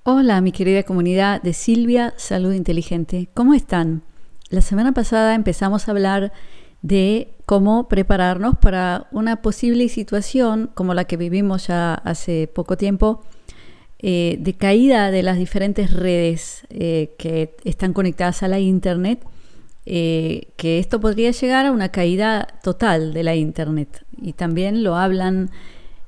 Hola, mi querida comunidad de Silvia Salud Inteligente. ¿Cómo están? La semana pasada empezamos a hablar de cómo prepararnos para una posible situación como la que vivimos ya hace poco tiempo, de caída de las diferentes redes que están conectadas a la Internet, que esto podría llegar a una caída total de la Internet. Y también lo hablan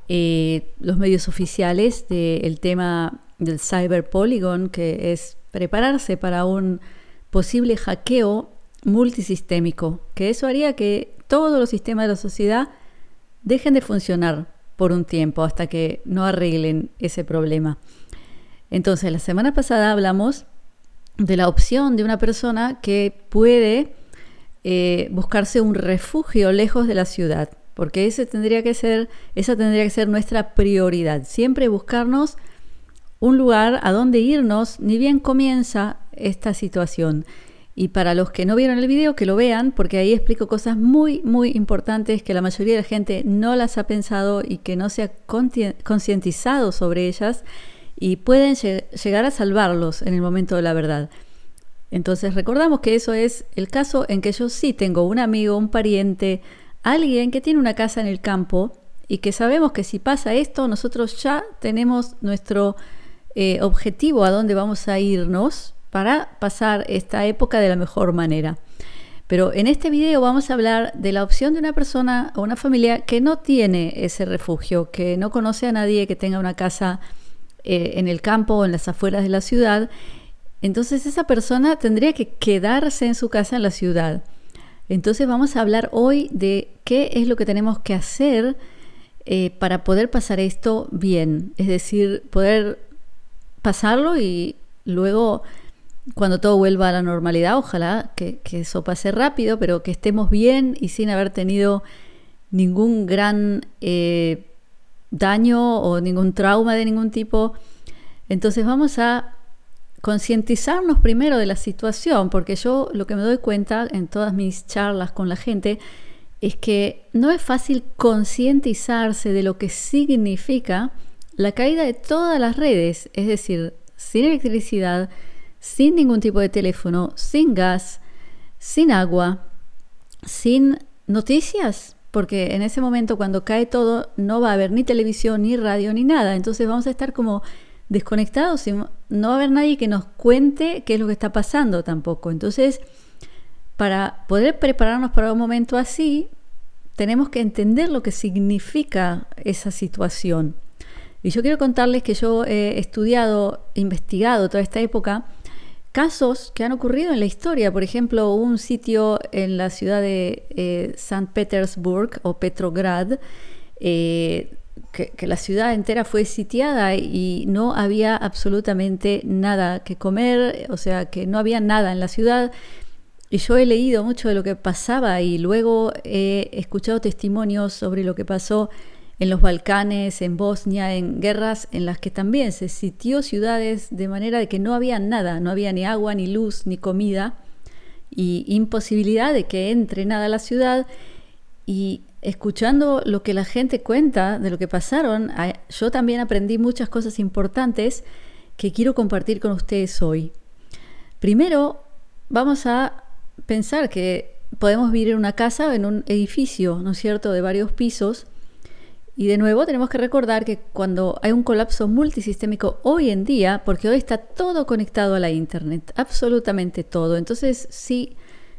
los medios oficiales del tema del Cyberpolygon, que es prepararse para un posible hackeo multisistémico, que eso haría que todos los sistemas de la sociedad dejen de funcionar por un tiempo hasta que no arreglen ese problema. Entonces, la semana pasada hablamos de la opción de una persona que puede buscarse un refugio lejos de la ciudad, porque esa tendría que ser nuestra prioridad, siempre buscarnos un lugar a donde irnos ni bien comienza esta situación. Y para los que no vieron el video, que lo vean, porque ahí explico cosas muy, muy importantes que la mayoría de la gente no las ha pensado y que no se ha concientizado sobre ellas y pueden llegar a salvarlos en el momento de la verdad. Entonces recordamos que eso es el caso en que yo sí tengo un amigo, un pariente, alguien que tiene una casa en el campo y que sabemos que si pasa esto, nosotros ya tenemos nuestro objetivo a dónde vamos a irnos para pasar esta época de la mejor manera. Pero en este video vamos a hablar de la opción de una persona o una familia que no tiene ese refugio, que no conoce a nadie que tenga una casa en el campo o en las afueras de la ciudad. Entonces esa persona tendría que quedarse en su casa en la ciudad. Entonces vamos a hablar hoy de qué es lo que tenemos que hacer para poder pasar esto bien. Es decir, poder pasarlo y luego, cuando todo vuelva a la normalidad, ojalá que eso pase rápido, pero que estemos bien y sin haber tenido ningún gran daño o ningún trauma de ningún tipo. Entonces vamos a concientizarnos primero de la situación, porque yo lo que me doy cuenta en todas mis charlas con la gente es que no es fácil concientizarse de lo que significa la caída de todas las redes, es decir, sin electricidad, sin ningún tipo de teléfono, sin gas, sin agua, sin noticias, porque en ese momento cuando cae todo no va a haber ni televisión, ni radio, ni nada. Entonces vamos a estar como desconectados y no va a haber nadie que nos cuente qué es lo que está pasando tampoco. Entonces, para poder prepararnos para un momento así, tenemos que entender lo que significa esa situación. Y yo quiero contarles que yo he estudiado, investigado toda esta época, casos que han ocurrido en la historia. Por ejemplo, hubo un sitio en la ciudad de San Petersburg o Petrograd, que la ciudad entera fue sitiada y no había absolutamente nada que comer, o sea que no había nada en la ciudad. Y yo he leído mucho de lo que pasaba y luego he escuchado testimonios sobre lo que pasó en los Balcanes, en Bosnia, en guerras en las que también se sitió ciudades de manera de que no había nada, no había ni agua, ni luz, ni comida, y imposibilidad de que entre nada a la ciudad. Y escuchando lo que la gente cuenta de lo que pasaron, yo también aprendí muchas cosas importantes que quiero compartir con ustedes hoy. Primero, vamos a pensar que podemos vivir en una casa o en un edificio, ¿no es cierto?, de varios pisos. Y de nuevo tenemos que recordar que cuando hay un colapso multisistémico hoy en día, porque hoy está todo conectado a la Internet, absolutamente todo. Entonces, si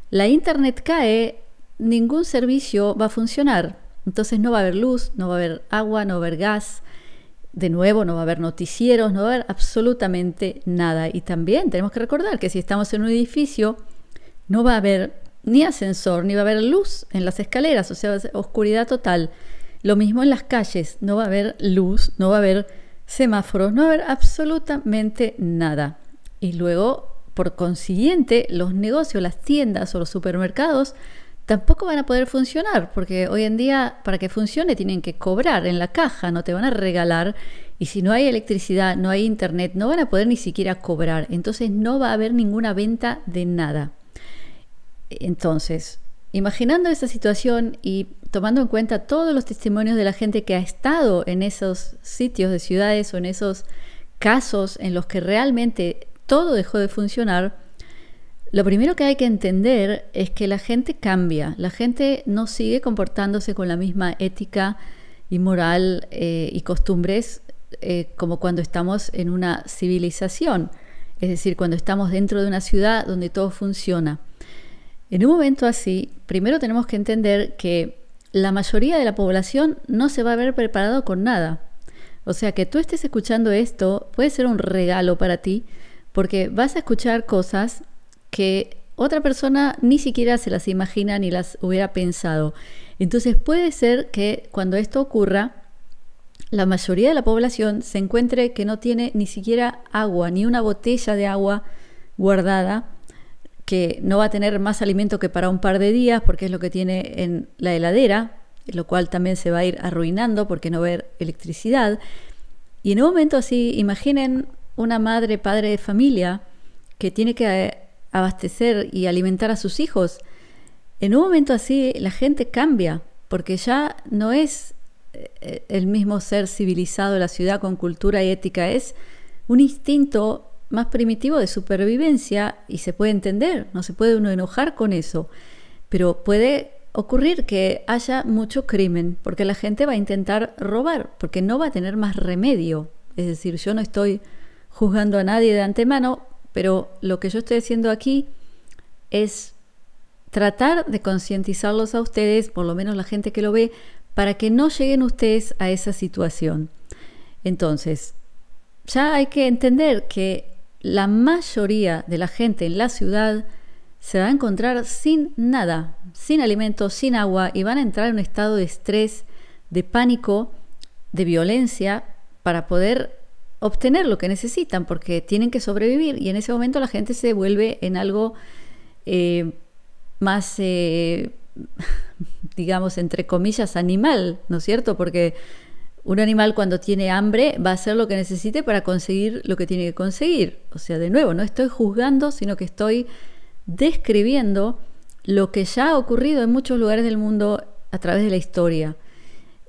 la Internet cae, ningún servicio va a funcionar. Entonces no va a haber luz, no va a haber agua, no va a haber gas. De nuevo, no va a haber noticieros, no va a haber absolutamente nada. Y también tenemos que recordar que si estamos en un edificio, no va a haber ni ascensor, ni va a haber luz en las escaleras, o sea, oscuridad total. Lo mismo en las calles, no va a haber luz, no va a haber semáforos, no va a haber absolutamente nada. Y luego, por consiguiente, los negocios, las tiendas o los supermercados tampoco van a poder funcionar, porque hoy en día para que funcione tienen que cobrar en la caja, no te van a regalar, y si no hay electricidad, no hay internet, no van a poder ni siquiera cobrar. Entonces no va a haber ninguna venta de nada. Entonces, imaginando esa situación y tomando en cuenta todos los testimonios de la gente que ha estado en esos sitios de ciudades o en esos casos en los que realmente todo dejó de funcionar, lo primero que hay que entender es que la gente cambia, la gente no sigue comportándose con la misma ética y moral y costumbres como cuando estamos en una civilización, es decir, cuando estamos dentro de una ciudad donde todo funciona. En un momento así, primero tenemos que entender que la mayoría de la población no se va a ver preparado con nada. O sea, que tú estés escuchando esto puede ser un regalo para ti, porque vas a escuchar cosas que otra persona ni siquiera se las imagina ni las hubiera pensado. Entonces puede ser que cuando esto ocurra, la mayoría de la población se encuentre que no tiene ni siquiera agua, ni una botella de agua guardada, que no va a tener más alimento que para un par de días porque es lo que tiene en la heladera, lo cual también se va a ir arruinando porque no va a haber electricidad. Y en un momento así, imaginen una madre, padre de familia que tiene que abastecer y alimentar a sus hijos. En un momento así la gente cambia porque ya no es el mismo ser civilizado de la ciudad con cultura y ética, es un instinto más primitivo de supervivencia y se puede entender, no se puede uno enojar con eso, pero puede ocurrir que haya mucho crimen porque la gente va a intentar robar, porque no va a tener más remedio. Es decir, yo no estoy juzgando a nadie de antemano, pero lo que yo estoy haciendo aquí es tratar de concientizarlos a ustedes, por lo menos la gente que lo ve, para que no lleguen ustedes a esa situación. Entonces, ya hay que entender que la mayoría de la gente en la ciudad se va a encontrar sin nada, sin alimentos, sin agua, y van a entrar en un estado de estrés, de pánico, de violencia, para poder obtener lo que necesitan, porque tienen que sobrevivir, y en ese momento la gente se vuelve en algo más, digamos, entre comillas, animal, ¿no es cierto? Porque un animal cuando tiene hambre va a hacer lo que necesite para conseguir lo que tiene que conseguir. O sea, de nuevo, no estoy juzgando, sino que estoy describiendo lo que ya ha ocurrido en muchos lugares del mundo a través de la historia.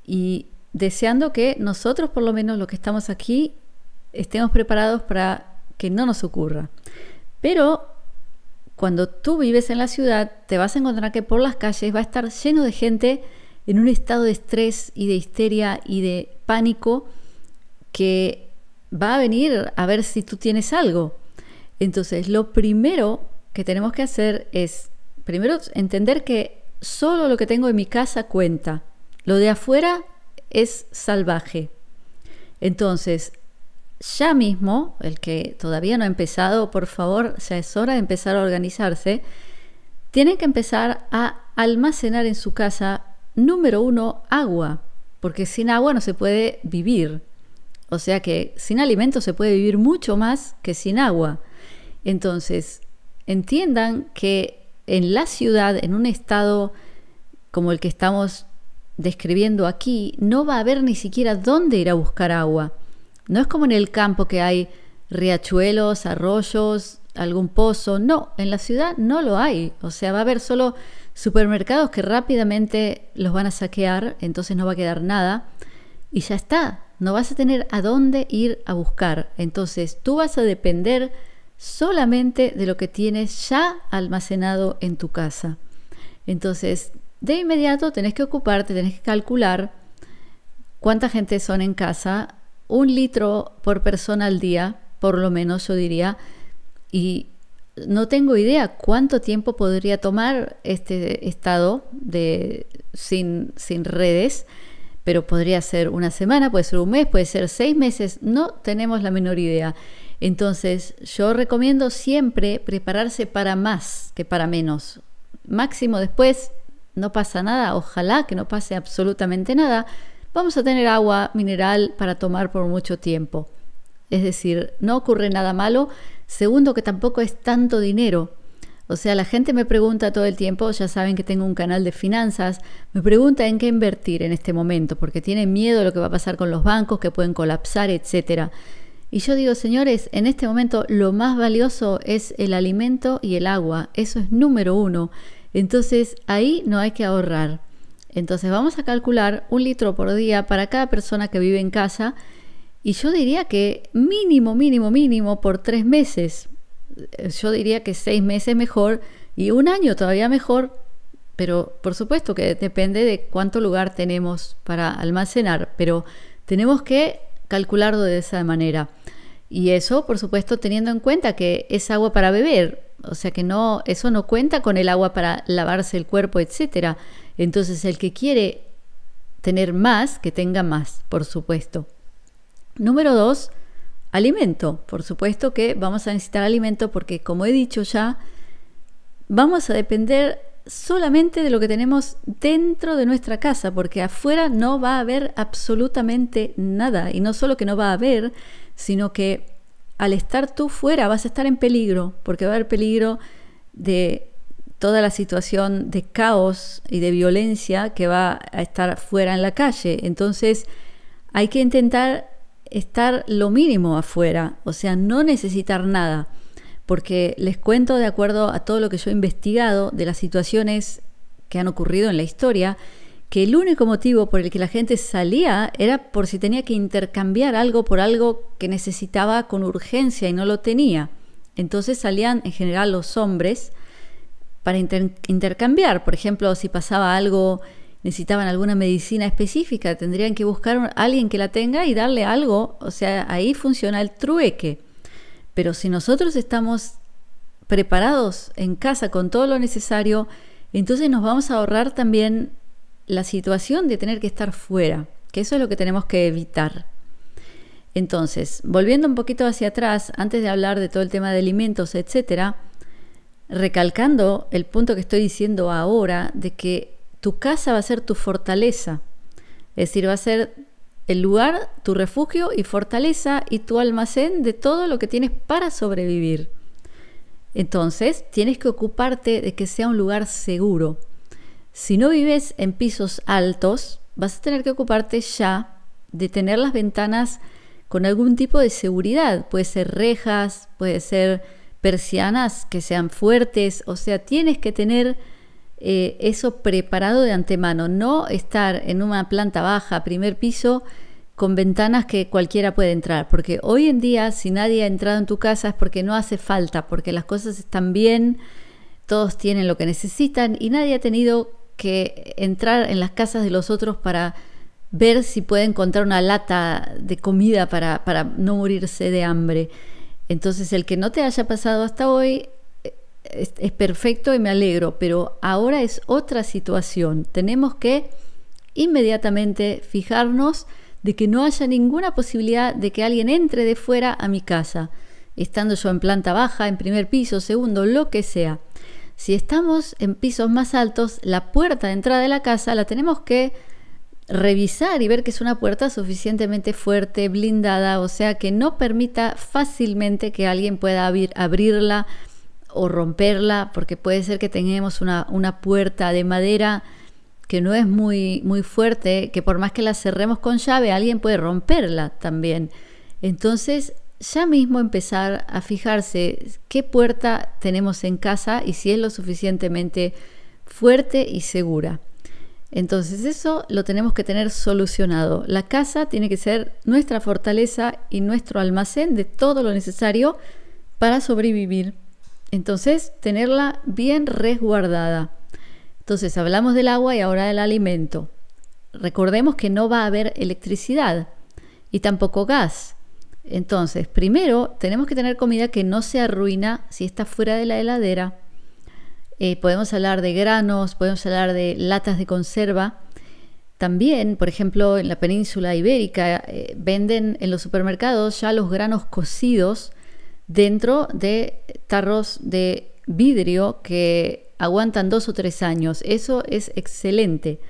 Y deseando que nosotros, por lo menos los que estamos aquí, estemos preparados para que no nos ocurra. Pero cuando tú vives en la ciudad, te vas a encontrar que por las calles va a estar lleno de gente en un estado de estrés y de histeria y de pánico que va a venir a ver si tú tienes algo. Entonces, lo primero que tenemos que hacer es, primero, entender que solo lo que tengo en mi casa cuenta. Lo de afuera es salvaje. Entonces, ya mismo, el que todavía no ha empezado, por favor, ya es hora de empezar a organizarse. Tienen que empezar a almacenar en su casa, número 1, agua, porque sin agua no se puede vivir. O sea que sin alimentos se puede vivir mucho más que sin agua. Entonces, entiendan que en la ciudad, en un estado como el que estamos describiendo aquí, no va a haber ni siquiera dónde ir a buscar agua. No es como en el campo que hay riachuelos, arroyos, algún pozo. No, en la ciudad no lo hay. O sea, va a haber solo supermercados que rápidamente los van a saquear, entonces no va a quedar nada y ya está. No vas a tener a dónde ir a buscar. Entonces tú vas a depender solamente de lo que tienes ya almacenado en tu casa. Entonces, de inmediato tenés que ocuparte, tenés que calcular cuánta gente son en casa. 1 litro por persona al día, por lo menos yo diría, y no tengo idea cuánto tiempo podría tomar este estado de sin redes, pero podría ser una semana, puede ser un mes, puede ser 6 meses, no tenemos la menor idea. Entonces yo recomiendo siempre prepararse para más que para menos. Máximo después no pasa nada, ojalá que no pase absolutamente nada. Vamos a tener agua mineral para tomar por mucho tiempo. Es decir, no ocurre nada malo. Segundo, que tampoco es tanto dinero. O sea, la gente me pregunta todo el tiempo, ya saben que tengo un canal de finanzas, me pregunta en qué invertir en este momento, porque tienen miedo de lo que va a pasar con los bancos, que pueden colapsar, etc. Y yo digo, señores, en este momento lo más valioso es el alimento y el agua. Eso es número 1. Entonces, ahí no hay que ahorrar. Entonces vamos a calcular 1 litro por día para cada persona que vive en casa Y yo diría que mínimo, mínimo, mínimo por 3 meses. Yo diría que 6 meses mejor y un año todavía mejor, pero por supuesto que depende de cuánto lugar tenemos para almacenar, pero tenemos que calcularlo de esa manera. Y eso, por supuesto, teniendo en cuenta que es agua para beber, o sea que no, eso no cuenta con el agua para lavarse el cuerpo, etcétera. Entonces, el que quiere tener más, que tenga más, por supuesto. Número 2, alimento. Por supuesto que vamos a necesitar alimento porque, como he dicho ya, vamos a depender solamente de lo que tenemos dentro de nuestra casa, porque afuera no va a haber absolutamente nada. Y no solo que no va a haber, sino que al estar tú fuera vas a estar en peligro, porque va a haber peligro de toda la situación de caos y de violencia que va a estar fuera en la calle. Entonces hay que intentar estar lo mínimo afuera, o sea, no necesitar nada, porque les cuento de acuerdo a todo lo que yo he investigado de las situaciones que han ocurrido en la historia, que el único motivo por el que la gente salía era por si tenía que intercambiar algo por algo que necesitaba con urgencia y no lo tenía. Entonces salían en general los hombres para intercambiar. Por ejemplo, si pasaba algo, necesitaban alguna medicina específica, tendrían que buscar a alguien que la tenga y darle algo. O sea, ahí funciona el trueque. Pero si nosotros estamos preparados en casa con todo lo necesario, entonces nos vamos a ahorrar también la situación de tener que estar fuera, que eso es lo que tenemos que evitar. Entonces, volviendo un poquito hacia atrás, antes de hablar de todo el tema de alimentos, etcétera, recalcando el punto que estoy diciendo ahora, de que tu casa va a ser tu fortaleza, es decir, va a ser el lugar, tu refugio y fortaleza y tu almacén de todo lo que tienes para sobrevivir. Entonces, tienes que ocuparte de que sea un lugar seguro. Si no vives en pisos altos, vas a tener que ocuparte ya de tener las ventanas con algún tipo de seguridad. Puede ser rejas, puede ser persianas que sean fuertes. O sea, tienes que tener eso preparado de antemano. No estar en una planta baja, primer piso, con ventanas que cualquiera puede entrar. Porque hoy en día, si nadie ha entrado en tu casa es porque no hace falta, porque las cosas están bien, todos tienen lo que necesitan y nadie ha tenido que entrar en las casas de los otros para ver si puede encontrar una lata de comida para no morirse de hambre. Entonces, el que no te haya pasado hasta hoy es perfecto y me alegro, pero ahora es otra situación. Tenemos que inmediatamente fijarnos de que no haya ninguna posibilidad de que alguien entre de fuera a mi casa, estando yo en planta baja, en primer piso, segundo, lo que sea. Si estamos en pisos más altos, la puerta de entrada de la casa la tenemos que revisar y ver que es una puerta suficientemente fuerte, blindada, o sea que no permita fácilmente que alguien pueda abrirla o romperla, porque puede ser que tengamos una puerta de madera que no es muy, muy fuerte, que por más que la cerremos con llave, alguien puede romperla también. Entonces, ya mismo empezar a fijarse qué puerta tenemos en casa y si es lo suficientemente fuerte y segura. Entonces eso lo tenemos que tener solucionado. La casa tiene que ser nuestra fortaleza y nuestro almacén de todo lo necesario para sobrevivir. Entonces, tenerla bien resguardada. Entonces, hablamos del agua y ahora del alimento. Recordemos que no va a haber electricidad y tampoco gas. Entonces, primero tenemos que tener comida que no se arruina si está fuera de la heladera. Podemos hablar de granos, podemos hablar de latas de conserva. También, por ejemplo, en la península ibérica venden en los supermercados ya los granos cocidos dentro de tarros de vidrio que aguantan 2 o 3 años. Eso es excelente,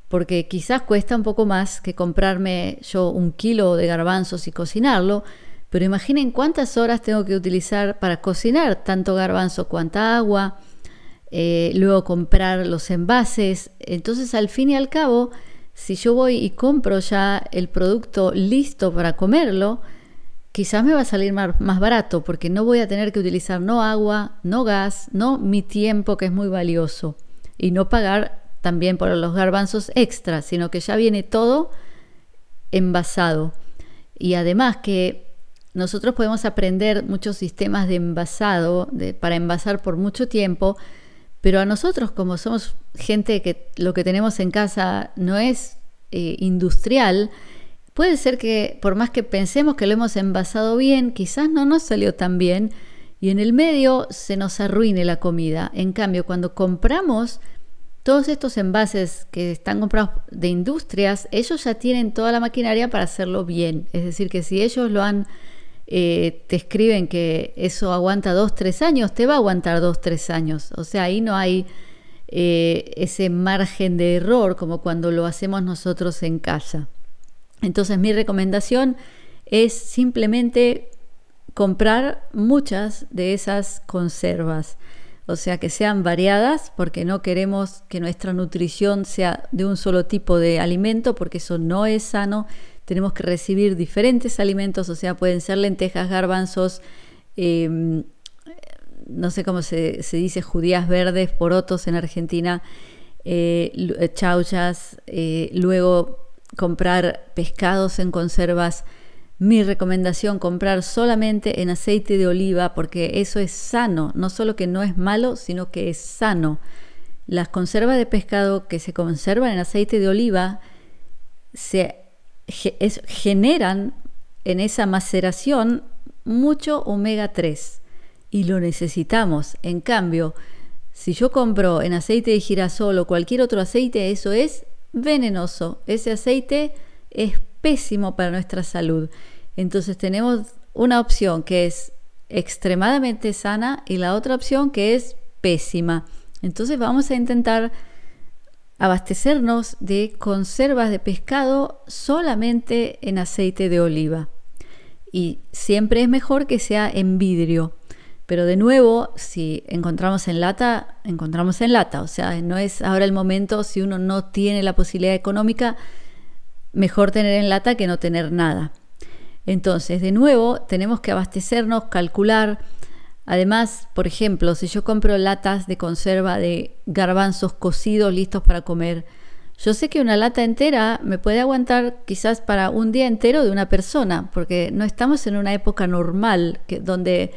porque quizás cuesta un poco más que comprarme yo 1 kilo de garbanzos y cocinarlo, pero imaginen cuántas horas tengo que utilizar para cocinar tanto garbanzo cuanta agua, luego comprar los envases. Entonces, al fin y al cabo, si yo voy y compro ya el producto listo para comerlo, quizás me va a salir más barato, porque no voy a tener que utilizar no agua, no gas, no mi tiempo, que es muy valioso, y no pagar también por los garbanzos extras, sino que ya viene todo envasado. Y además que nosotros podemos aprender muchos sistemas de envasado para envasar por mucho tiempo, pero a nosotros, como somos gente que lo que tenemos en casa no es industrial, puede ser que por más que pensemos que lo hemos envasado bien, quizás no nos salió tan bien y en el medio se nos arruine la comida. En cambio, cuando compramos todos estos envases que están comprados de industrias, ellos ya tienen toda la maquinaria para hacerlo bien. Es decir, que si ellos lo han, te escriben que eso aguanta 2-3 años, te va a aguantar 2-3 años. O sea, ahí no hay ese margen de error como cuando lo hacemos nosotros en casa. Entonces, mi recomendación es simplemente comprar muchas de esas conservas. O sea, que sean variadas, porque no queremos que nuestra nutrición sea de un solo tipo de alimento, porque eso no es sano. Tenemos que recibir diferentes alimentos, o sea, pueden ser lentejas, garbanzos, no sé cómo se dice, judías verdes, porotos en Argentina, chauchas, luego comprar pescados en conservas. Mi recomendación, comprar solamente en aceite de oliva, porque eso es sano, no solo que no es malo, sino que es sano. Las conservas de pescado que se conservan en aceite de oliva generan en esa maceración mucho omega 3 y lo necesitamos. En cambio, si yo compro en aceite de girasol o cualquier otro aceite, eso es venenoso. Ese aceite es pésimo para nuestra salud. Entonces tenemos una opción que es extremadamente sana y la otra opción que es pésima. Entonces vamos a intentar abastecernos de conservas de pescado solamente en aceite de oliva. Y siempre es mejor que sea en vidrio. Pero de nuevo, si encontramos en lata, encontramos en lata. O sea, no es ahora el momento, si uno no tiene la posibilidad económica, mejor tener en lata que no tener nada. Entonces, de nuevo, tenemos que abastecernos, calcular. Además, por ejemplo, si yo compro latas de conserva de garbanzos cocidos listos para comer, yo sé que una lata entera me puede aguantar quizás para un día entero de una persona, porque no estamos en una época normal donde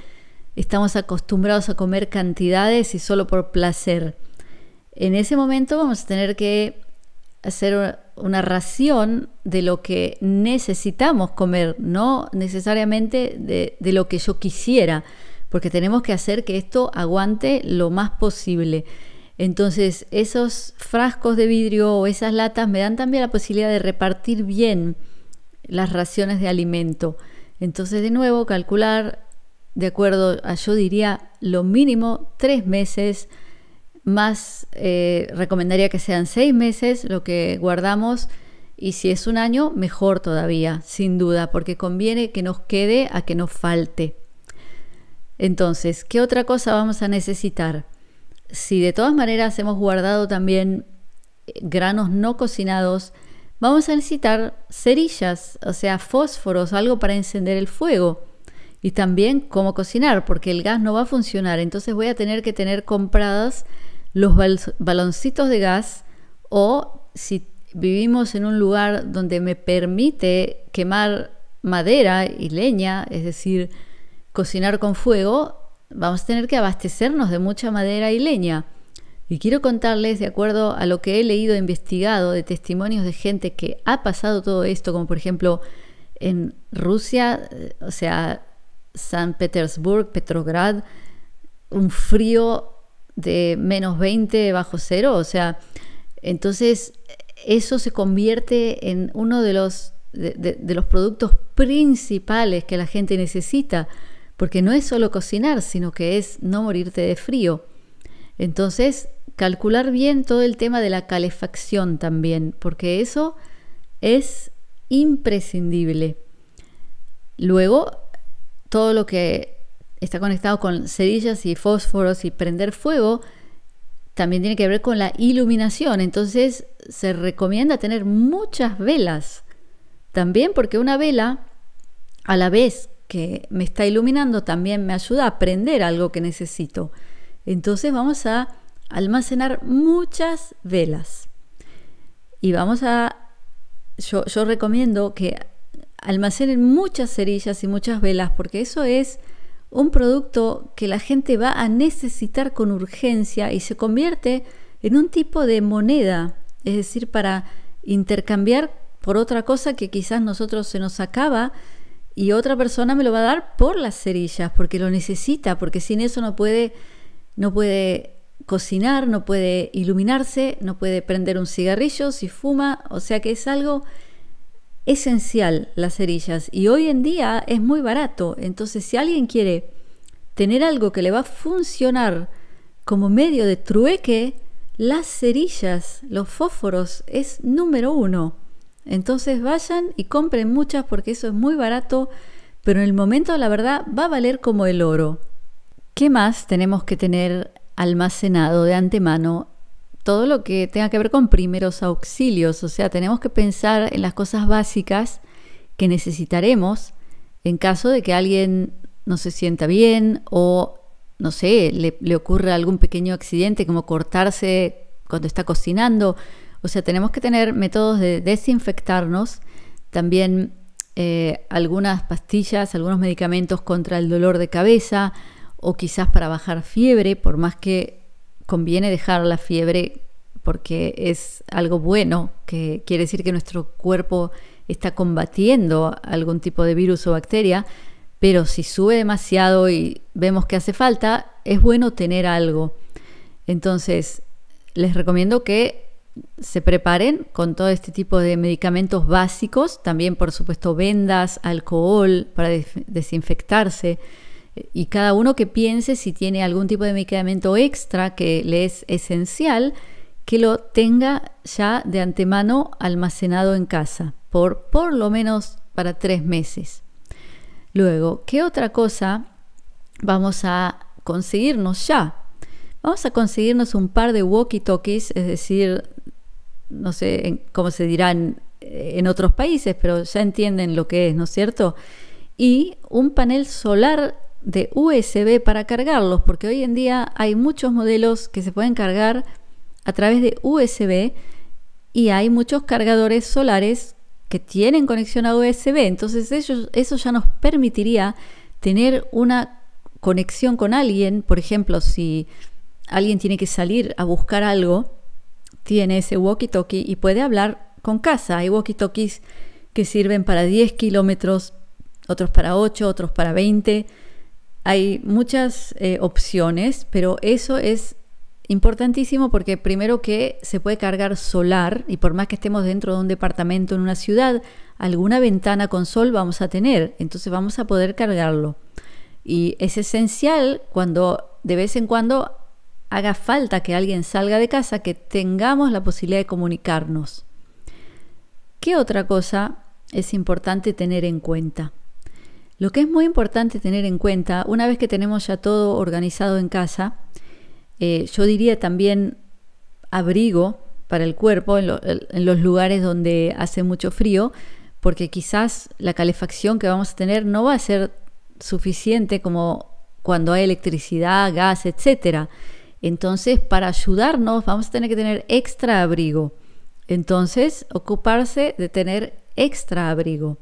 estamos acostumbrados a comer cantidades y solo por placer. En ese momento vamos a tener que hacer una ración de lo que necesitamos comer, no necesariamente de lo que yo quisiera, porque tenemos que hacer que esto aguante lo más posible. Entonces, esos frascos de vidrio o esas latas me dan también la posibilidad de repartir bien las raciones de alimento. Entonces, de nuevo, calcular de acuerdo a, yo diría, lo mínimo 3 meses, más recomendaría que sean 6 meses lo que guardamos, y si es un año, mejor todavía, sin duda, porque conviene que nos quede a que nos falte. Entonces, ¿qué otra cosa vamos a necesitar? Si de todas maneras hemos guardado también granos no cocinados, vamos a necesitar cerillas, o sea, fósforos, algo para encender el fuego. Y también cómo cocinar, porque el gas no va a funcionar. Entonces voy a tener que tener compradas los baloncitos de gas, o si vivimos en un lugar donde me permite quemar madera y leña, es decir, cocinar con fuego, vamos a tener que abastecernos de mucha madera y leña. Y quiero contarles, de acuerdo a lo que he leído e investigado de testimonios de gente que ha pasado todo esto, como por ejemplo en Rusia, o sea, San Petersburg, Petrograd, un frío de -20 bajo cero, o sea, entonces eso se convierte en uno de los productos principales que la gente necesita, porque no es solo cocinar, sino que es no morirte de frío. Entonces, calcular bien todo el tema de la calefacción también, porque eso es imprescindible. Luego, todo lo que está conectado con cerillas y fósforos y prender fuego también tiene que ver con la iluminación. Entonces se recomienda tener muchas velas también, porque una vela, a la vez que me está iluminando, también me ayuda a prender algo que necesito. Entonces vamos a almacenar muchas velas y vamos a yo recomiendo que almacenen muchas cerillas y muchas velas, porque eso es un producto que la gente va a necesitar con urgencia y se convierte en un tipo de moneda, es decir, para intercambiar por otra cosa que quizás nosotros se nos acaba y otra persona me lo va a dar por las cerillas, porque lo necesita, porque sin eso no puede cocinar, no puede iluminarse, no puede prender un cigarrillo si fuma, o sea que es algo esencial las cerillas y hoy en día es muy barato. Entonces, si alguien quiere tener algo que le va a funcionar como medio de trueque, las cerillas, los fósforos es número 1. Entonces vayan y compren muchas porque eso es muy barato, pero en el momento la verdad va a valer como el oro. ¿Qué más tenemos que tener almacenado de antemano? Todo lo que tenga que ver con primeros auxilios, o sea, tenemos que pensar en las cosas básicas que necesitaremos en caso de que alguien no se sienta bien o, no sé, le ocurra algún pequeño accidente como cortarse cuando está cocinando. O sea, tenemos que tener métodos de desinfectarnos, también algunas pastillas, algunos medicamentos contra el dolor de cabeza o quizás para bajar fiebre, por más que conviene dejar la fiebre porque es algo bueno, que quiere decir que nuestro cuerpo está combatiendo algún tipo de virus o bacteria, pero si sube demasiado y vemos que hace falta, es bueno tener algo. Entonces, les recomiendo que se preparen con todo este tipo de medicamentos básicos, también por supuesto vendas, alcohol para desinfectarse, y cada uno que piense si tiene algún tipo de medicamento extra que le es esencial, que lo tenga ya de antemano almacenado en casa, por lo menos para 3 meses. Luego, ¿qué otra cosa vamos a conseguirnos ya? Vamos a conseguirnos un par de walkie-talkies, es decir, no sé cómo se dirán en otros países, pero ya entienden lo que es, ¿no es cierto? Y un panel solar de USB para cargarlos, porque hoy en día hay muchos modelos que se pueden cargar a través de USB y hay muchos cargadores solares que tienen conexión a USB. Entonces eso ya nos permitiría tener una conexión con alguien. Por ejemplo, si alguien tiene que salir a buscar algo, tiene ese walkie-talkie y puede hablar con casa. Hay walkie-talkies que sirven para 10 kilómetros, otros para 8, otros para 20. Hay muchas opciones, pero eso es importantísimo porque primero que se puede cargar solar y por más que estemos dentro de un departamento en una ciudad, alguna ventana con sol vamos a tener, entonces vamos a poder cargarlo. Y es esencial cuando de vez en cuando haga falta que alguien salga de casa, que tengamos la posibilidad de comunicarnos. ¿Qué otra cosa es importante tener en cuenta? Lo que es muy importante tener en cuenta, una vez que tenemos ya todo organizado en casa, yo diría también abrigo para el cuerpo en los lugares donde hace mucho frío, porque quizás la calefacción que vamos a tener no va a ser suficiente como cuando hay electricidad, gas, etc. Entonces, para ayudarnos vamos a tener que tener extra abrigo. Entonces, ocuparse de tener extra abrigo.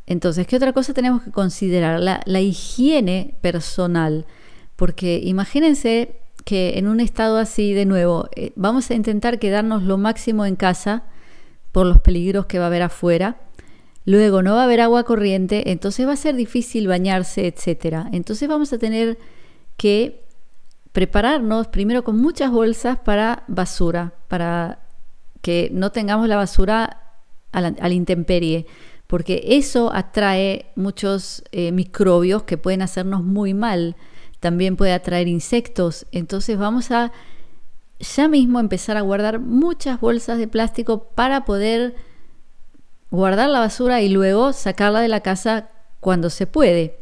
Entonces, ¿qué otra cosa tenemos que considerar? La higiene personal. Porque imagínense que en un estado así, de nuevo, vamos a intentar quedarnos lo máximo en casa por los peligros que va a haber afuera. Luego no va a haber agua corriente, entonces va a ser difícil bañarse, etc. Entonces vamos a tener que prepararnos primero con muchas bolsas para basura, para que no tengamos la basura a la intemperie, porque eso atrae muchos microbios que pueden hacernos muy mal. También puede atraer insectos. Entonces vamos a ya mismo empezar a guardar muchas bolsas de plástico para poder guardar la basura y luego sacarla de la casa cuando se puede.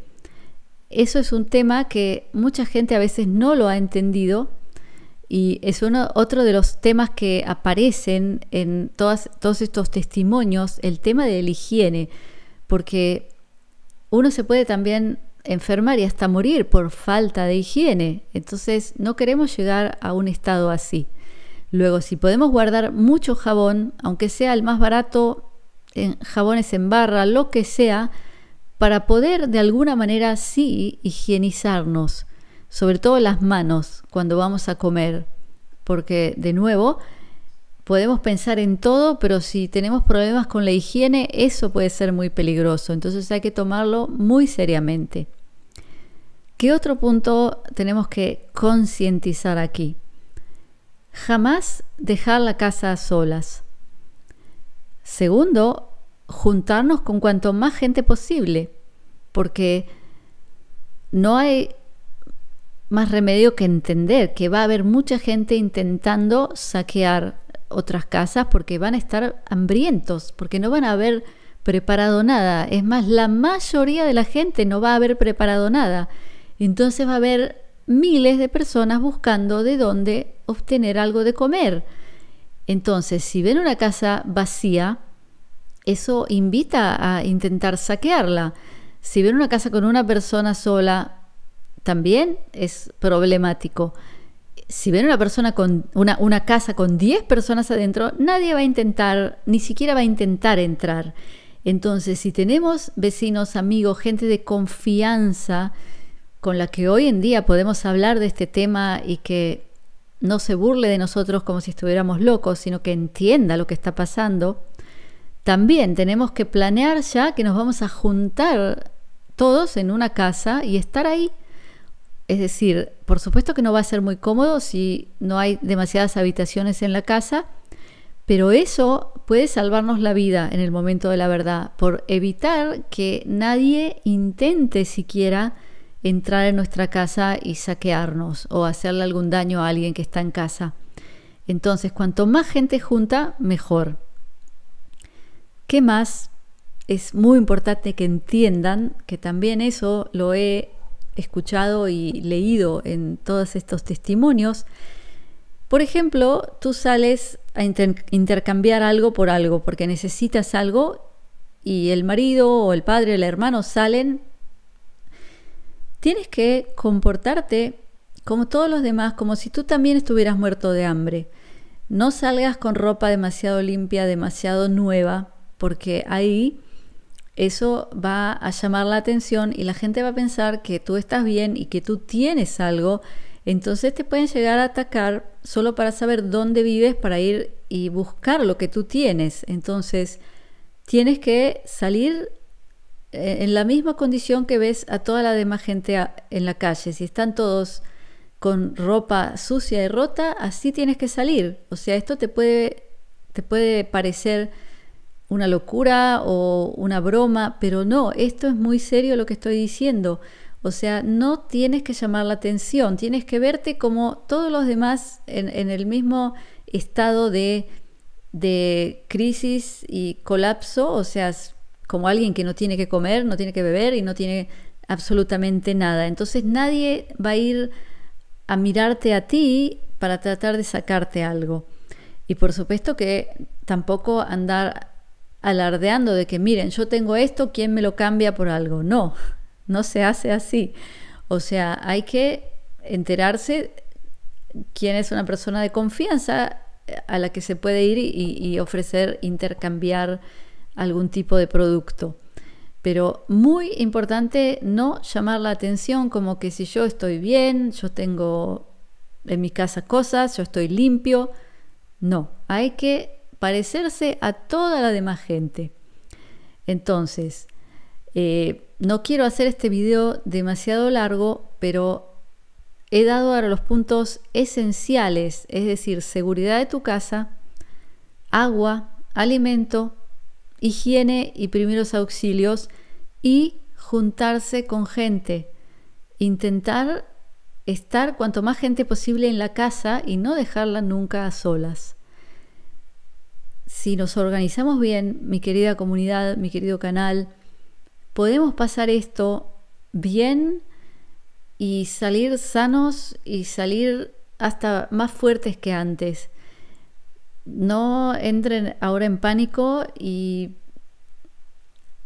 Eso es un tema que mucha gente a veces no lo ha entendido y es otro de los temas que aparecen en todos estos testimonios, el tema de la higiene, porque uno se puede también enfermar y hasta morir por falta de higiene. Entonces no queremos llegar a un estado así. Luego, si podemos guardar mucho jabón, aunque sea el más barato, en jabones en barra, lo que sea, para poder de alguna manera sí higienizarnos, sobre todo las manos cuando vamos a comer, porque de nuevo podemos pensar en todo, pero si tenemos problemas con la higiene, eso puede ser muy peligroso, entonces hay que tomarlo muy seriamente. ¿Qué otro punto tenemos que concientizar aquí? Jamás dejar la casa a solas. Segundo, juntarnos con cuanto más gente posible, porque no hay más remedio que entender que va a haber mucha gente intentando saquear otras casas porque van a estar hambrientos, porque no van a haber preparado nada. Es más, la mayoría de la gente no va a haber preparado nada. Entonces va a haber miles de personas buscando de dónde obtener algo de comer. Entonces, si ven una casa vacía, eso invita a intentar saquearla. Si ven una casa con una persona sola, también es problemático. Si ven una casa con 10 personas adentro, nadie va a intentar, ni siquiera va a intentar entrar. Entonces, si tenemos vecinos, amigos, gente de confianza con la que hoy en día podemos hablar de este tema y que no se burle de nosotros como si estuviéramos locos, sino que entienda lo que está pasando, también tenemos que planear ya que nos vamos a juntar todos en una casa y estar ahí. Es decir, por supuesto que no va a ser muy cómodo si no hay demasiadas habitaciones en la casa, pero eso puede salvarnos la vida en el momento de la verdad, por evitar que nadie intente siquiera entrar en nuestra casa y saquearnos o hacerle algún daño a alguien que está en casa. Entonces, cuanto más gente junta, mejor. ¿Qué más? Es muy importante que entiendan que también eso lo he escuchado y leído en todos estos testimonios. Por ejemplo, tú sales a intercambiar algo por algo porque necesitas algo y el marido o el padre o el hermano salen. Tienes que comportarte como todos los demás, como si tú también estuvieras muerto de hambre. No salgas con ropa demasiado limpia, demasiado nueva, porque ahí eso va a llamar la atención y la gente va a pensar que tú estás bien y que tú tienes algo. Entonces te pueden llegar a atacar solo para saber dónde vives, para ir y buscar lo que tú tienes. Entonces tienes que salir en la misma condición que ves a toda la demás gente en la calle. Si están todos con ropa sucia y rota, así tienes que salir. O sea, esto te puede parecer una locura o una broma, pero no, esto es muy serio lo que estoy diciendo. O sea, no tienes que llamar la atención, tienes que verte como todos los demás en el mismo estado de crisis y colapso, o sea, como alguien que no tiene que comer, no tiene que beber y no tiene absolutamente nada. Entonces nadie va a ir a mirarte a ti para tratar de sacarte algo. Y por supuesto que tampoco andar alardeando de que miren, yo tengo esto, ¿quién me lo cambia por algo? No, no se hace así. O sea, hay que enterarse quién es una persona de confianza a la que se puede ir y ofrecer, intercambiar algún tipo de producto. Pero muy importante no llamar la atención como que si yo estoy bien, yo tengo en mi casa cosas, yo estoy limpio. No, hay que parecerse a toda la demás gente. Entonces, no quiero hacer este video demasiado largo, pero he dado ahora los puntos esenciales, es decir, seguridad de tu casa, agua, alimento, higiene y primeros auxilios y juntarse con gente. Intentar estar cuanto más gente posible en la casa y no dejarla nunca a solas. Si nos organizamos bien, mi querida comunidad, mi querido canal, podemos pasar esto bien y salir sanos y salir hasta más fuertes que antes. No entren ahora en pánico y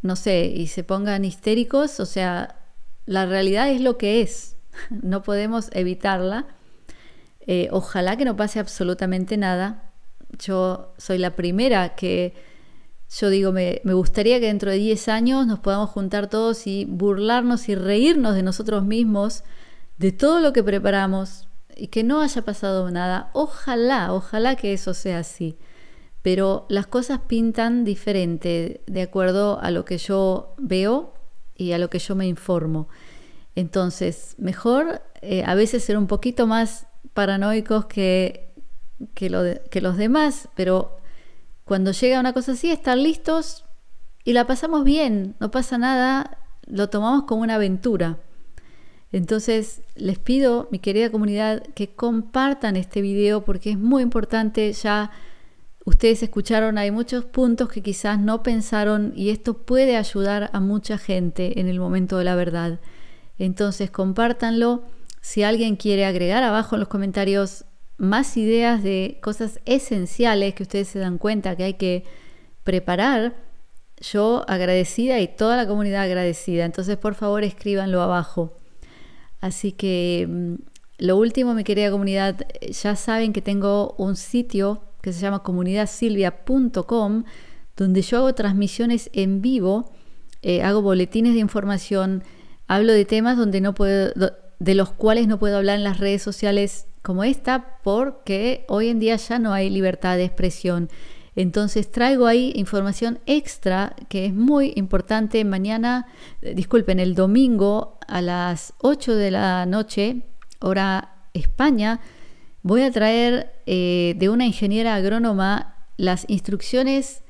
no sé, y se pongan histéricos. O sea, la realidad es lo que es. No podemos evitarla. Ojalá que no pase absolutamente nada. Yo soy la primera que yo digo, me gustaría que dentro de 10 años nos podamos juntar todos y burlarnos y reírnos de nosotros mismos, de todo lo que preparamos y que no haya pasado nada. Ojalá que eso sea así. Pero las cosas pintan diferente de acuerdo a lo que yo veo y a lo que yo me informo. Entonces, mejor a veces ser un poquito más paranoicos que los demás, pero cuando llega una cosa así, estar listos y la pasamos bien, no pasa nada, lo tomamos como una aventura. Entonces, les pido, mi querida comunidad, que compartan este video porque es muy importante. Ya ustedes escucharon, hay muchos puntos que quizás no pensaron y esto puede ayudar a mucha gente en el momento de la verdad. Entonces, compártanlo. Si alguien quiere agregar abajo en los comentarios más ideas de cosas esenciales que ustedes se dan cuenta que hay que preparar, yo agradecida y toda la comunidad agradecida. Entonces, por favor, escríbanlo abajo. Así que lo último, mi querida comunidad, ya saben que tengo un sitio que se llama comunidadsilvia.com, donde yo hago transmisiones en vivo, hago boletines de información, hablo de temas de los cuales no puedo hablar en las redes sociales como esta, porque hoy en día ya no hay libertad de expresión. Entonces traigo ahí información extra que es muy importante. El domingo a las 8 de la noche, hora España, voy a traer de una ingeniera agrónoma las instrucciones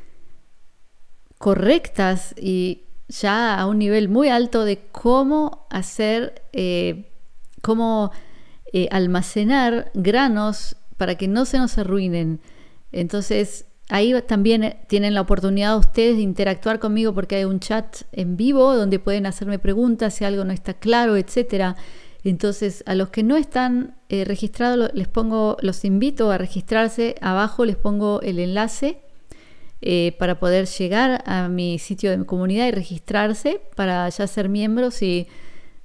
correctas y ya a un nivel muy alto de cómo hacer, almacenar granos para que no se nos arruinen. Entonces, ahí también tienen la oportunidad ustedes de interactuar conmigo porque hay un chat en vivo donde pueden hacerme preguntas si algo no está claro, etcétera. Entonces, a los que no están registrados, los invito a registrarse. Abajo les pongo el enlace para poder llegar a mi sitio de mi comunidad y registrarse para ya ser miembros y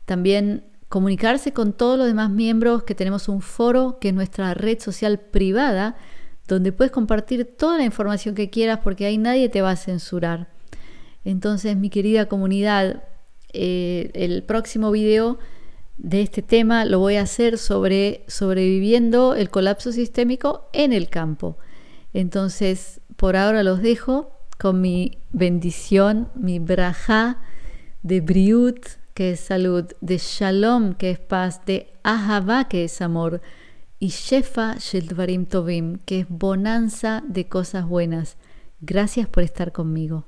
también comunicarse con todos los demás miembros, que tenemos un foro que es nuestra red social privada, donde puedes compartir toda la información que quieras porque ahí nadie te va a censurar. Entonces, mi querida comunidad, el próximo video de este tema lo voy a hacer sobre sobreviviendo el colapso sistémico en el campo. Entonces, por ahora los dejo con mi bendición, mi brajá de briut, que es salud, de shalom, que es paz, de ahavá, que es amor, y shefa shel dvarim tovim, que es bonanza de cosas buenas. Gracias por estar conmigo.